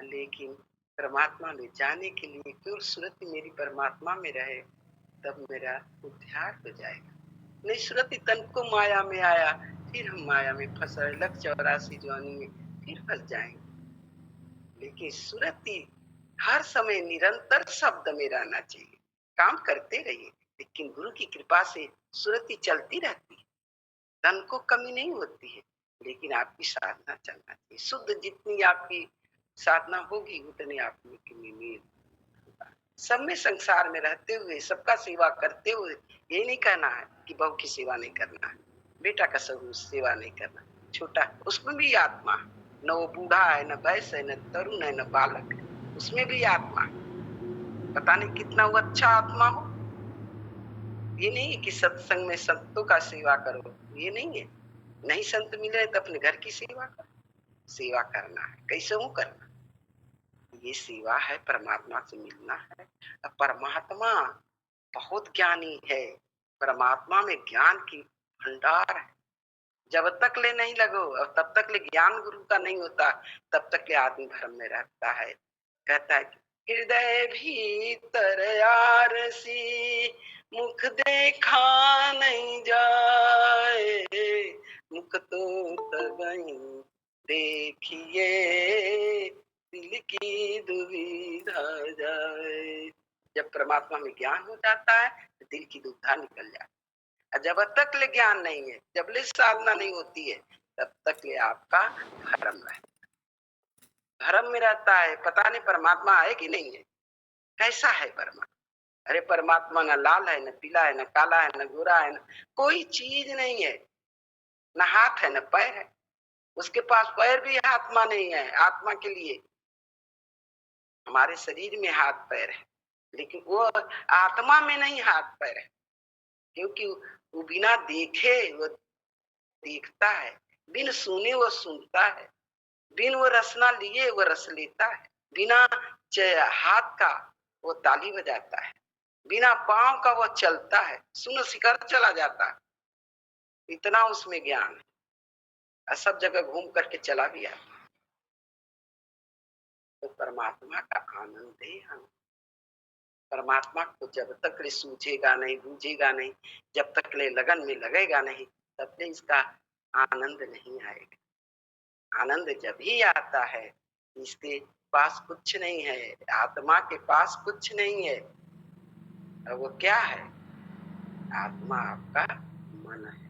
लेकिन परमात्मा में जाने के लिए केवल सुरति मेरी परमात्मा में रहे, तब मेरा उद्धार हो जाएगा। नहीं सुरति तन को माया में आया, फिर हम माया में फंस रहे, लख 84 जोनी में फिर फंस जाएंगे। लेकिन सुरति हर समय निरंतर शब्द में रहना चाहिए, काम करते रहिए, लेकिन गुरु की कृपा से सुरति चलती रहती है, तन को कमी नहीं होती है, लेकिन आपकी साधना चलना चाहिए। शुद्ध जितनी आपकी साधना होगी उतनी आपकी मीर। सब में संसार में रहते हुए सबका सेवा करते हुए ये नहीं कहना है कि बहू की सेवा नहीं करना है, बेटा का सेवा नहीं करना, छोटा उसमें भी आत्मा, न वो बूढ़ा है, न वैश्य है, न तरुण है, न बालक है, उसमें भी आत्मा। पता नहीं कितना वो अच्छा आत्मा हो। ये नहीं है कि सत्संग में संतों का सेवा करो, ये नहीं है। नहीं संत मिले तो अपने घर की सेवा करो। सेवा करना है, कैसे वो करना, ये सेवा है, परमात्मा से मिलना है। परमात्मा बहुत ज्ञानी है, परमात्मा में ज्ञान की भंडार है। जब तक ले नहीं लगो और तब तक ले ज्ञान गुरु का नहीं होता, तब तक ले आदमी भ्रम में रहता है। कहता है हृदय भीतर आरसी, मुख देखा नहीं जाए, मुख तो तबई देखिए, दिल की दुविधा जाए। जब परमात्मा में ज्ञान हो जाता है तो दिल की दुविधा निकल जाती है। जब तक ले ज्ञान नहीं है, जब ले साधना नहीं होती है, तब तक ले आपका भ्रम है, भ्रम में रहता है। पता नहीं परमात्मा है कि नहीं है, कैसा है परमात्मा। अरे परमात्मा न लाल है, न पीला है, न काला है, न गोरा है, न कोई चीज नहीं है, न हाथ है न पैर है। उसके पास पैर भी आत्मा नहीं है। आत्मा के लिए हमारे शरीर में हाथ पैर है, लेकिन वो आत्मा में नहीं हाथ पैर है, क्योंकि वो बिना देखे वो देखता है, बिन सुने वो सुनता है, बिन वो रसना लिए वो रस लेता है, बिना हाथ का वो ताली बजाता है, बिना पांव का वो चलता है, सुन शिखर चला जाता है। इतना उसमें ज्ञान है, सब जगह घूम करके चला भी आता। तो परमात्मा का आनंद है हम। परमात्मा को जब तक ले सूझेगा नहीं, बूझेगा नहीं, जब तक ले लगन में लगेगा नहीं, तब तक इसका आनंद नहीं आएगा। आनंद जब ही आता है, इसके पास कुछ नहीं है, आत्मा के पास कुछ नहीं है। और वो क्या है? आत्मा आपका मन है।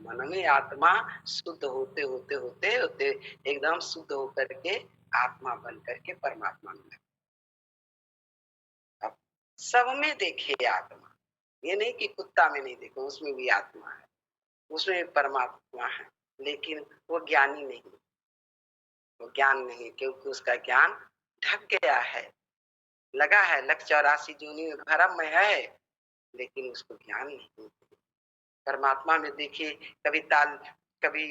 मन में आत्मा शुद्ध होते होते होते होते एकदम शुद्ध होकर के आत्मा बन करके परमात्मा में। अब सब में देखिए आत्मा, ये नहीं कि कुत्ता में नहीं देखो, उसमें भी आत्मा है, उसमें भी परमात्मा है, लेकिन वो ज्ञानी नहीं, वो ज्ञान नहीं, क्योंकि उसका ज्ञान ढक गया है, लगा है, लख 84 जूनी में भरम में है, लेकिन उसको ज्ञान नहीं। परमात्मा में देखिए कभी ताल, कभी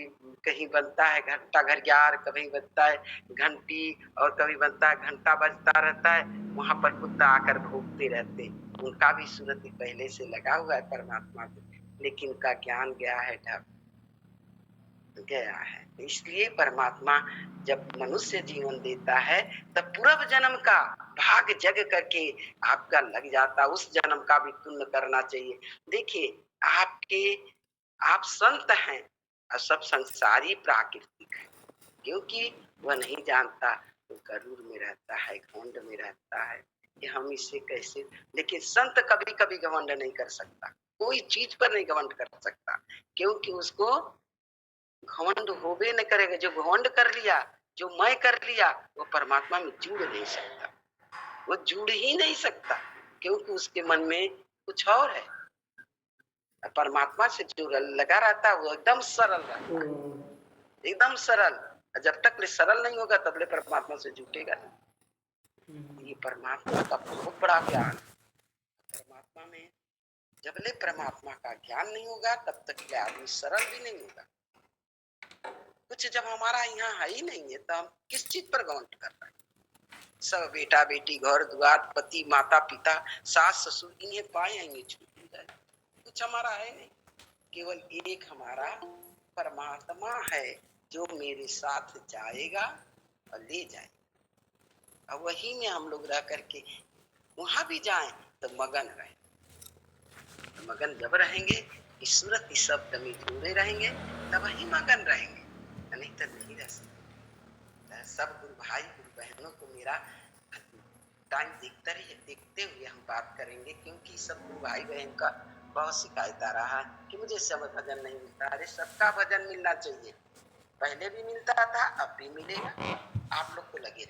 कहीं बनता है घंटा घड़ियाल, कभी बनता है घंटी, और कभी बनता है घंटा बजता रहता है, वहां पर कुत्ता आकर भूखते रहते। उनका भी सूरत पहले से लगा हुआ है परमात्मा को, लेकिन उनका ज्ञान गया है, ढक गया है। इसलिए परमात्मा जब मनुष्य जीवन देता है तब पूर्व जन्म का भाग जग करके आपका लग जाता, उस जन्म का भी पुण्य करना चाहिए। देखिए आपके, आप संत हैं और सब संसारी प्राकृतिक है, क्योंकि वह नहीं जानता तो गरुड़ में रहता है, घमंड में रहता है कि हम इससे कैसे। लेकिन संत कभी कभी घमंड नहीं कर सकता, कोई चीज पर नहीं घमंड कर सकता, क्योंकि उसको घमंड होबे न करेगा। जो घमंड कर लिया, जो मैं कर लिया, वो परमात्मा में जुड़ नहीं सकता, वो जुड़ ही नहीं सकता, क्योंकि उसके मन में कुछ और है। परमात्मा से जो लगा रहता है वो एकदम सरल रहता है, एकदम सरल। जब तक ले सरल नहीं होगा तब ले परमात्मा से जुटेगा नहीं। ये परमात्मा का बहुत बड़ा ज्ञान है। परमात्मा में जब ले परमात्मा का ज्ञान नहीं होगा तब तक ले आदमी सरल भी नहीं होगा। कुछ जब हमारा यहाँ है ही नहीं है तो हम किस चीज पर घमंड कर रहे हैं? सब बेटा बेटी, घर द्वार, पति माता पिता, सास ससुर, इन्हें पाएंगे छूट जाए, कुछ हमारा है नहीं। केवल एक हमारा परमात्मा है जो मेरे साथ जाएगा और ले जाएगा। और वही में हम लोग रह करके वहां भी जाएं तो मगन रहें। तो मगन जब रहेंगे कि सूरत इस शब्द में जुड़े रहेंगे तब ही मगन रहेंगे, नहीं तो नहीं रह सकते। सब गुरु भाई गुरु बहनों को मेरा टाइम देखते हुए हम बात करेंगे, क्योंकि सब गुरु भाई बहन का बहुत शिकायत आ रहा है कि मुझे समय भजन नहीं मिलता। अरे सबका भजन मिलना चाहिए, पहले भी मिलता था, अब भी मिलेगा, आप लोग को लगे रहिए।